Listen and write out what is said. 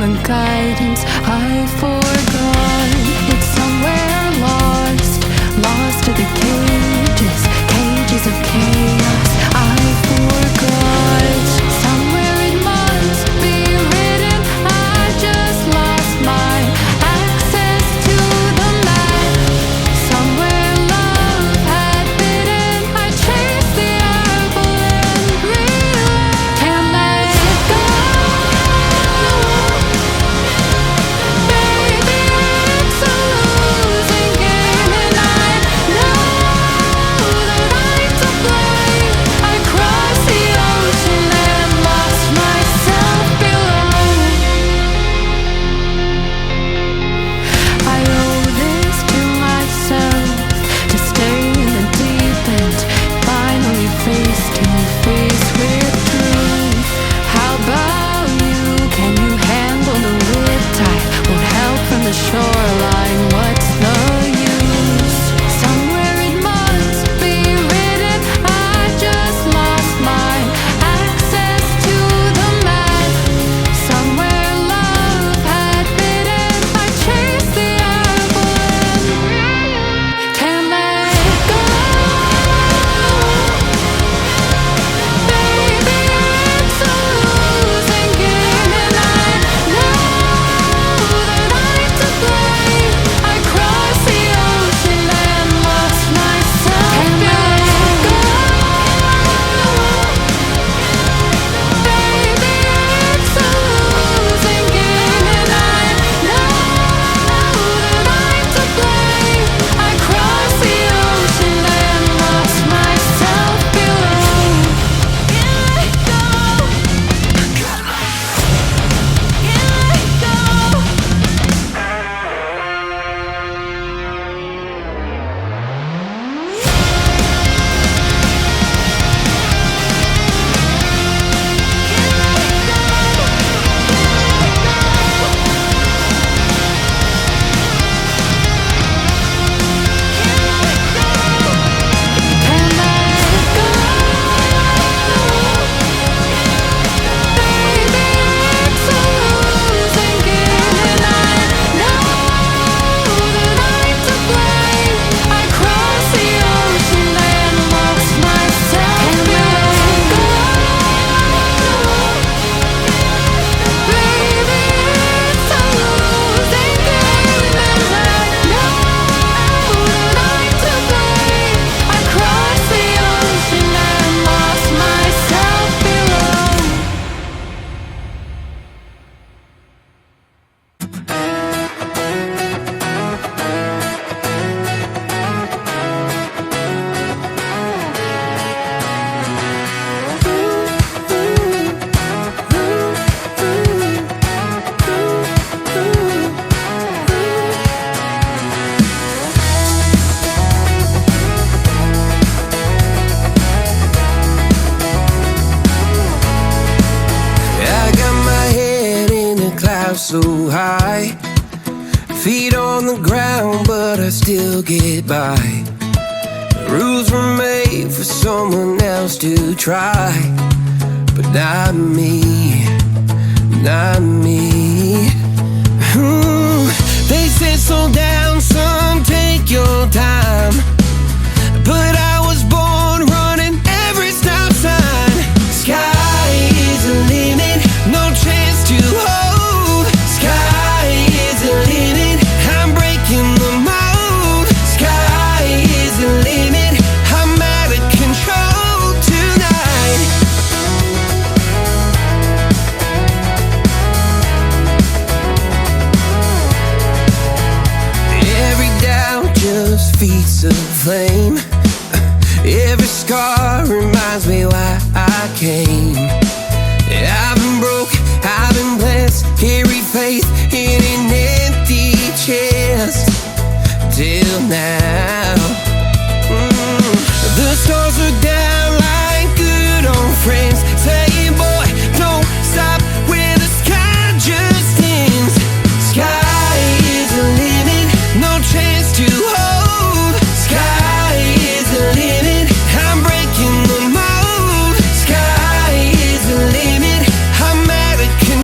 the guidance I forgot. It's somewhere lost, lost to the cages, cages of chaos I forgot. Somewhere it must be written, I just lost my access to the map. Somewhere love had bidden, I chased the apple and realized can't let it go. Baby, it's a losing game, and I know that I'm to blame. I crossed the ocean and lost myself below. I owe this to myself, to stay in the deep end, finally face to face with truth. How about you? Can you handle the riptide? Won't help from the shoreline, what's the use? Somewhere it must be written, I just lost my access to the map. Somewhere love had bidden, I chased the apple and can't let it go. Baby, it's a losing game, and I know that I'm to blame. I crossed the ocean and lost myself. Can't let it go. Baby, it's a losing game, and I know that I'm to blame. I crossed the ocean and lost myself below. Can't let go. Can't let so high, feet on the ground, but I still get by. Rules were made for someone else to try, but not me, not me. They said slow down, son, take your time, but I was born running every stop sign. Sky is the limit, no chance to hold. Sky is the limit, I'm breaking the mold. Sky is the limit, I'm out of control tonight. Every doubt just feeds the flame. Every scar reminds me why I came.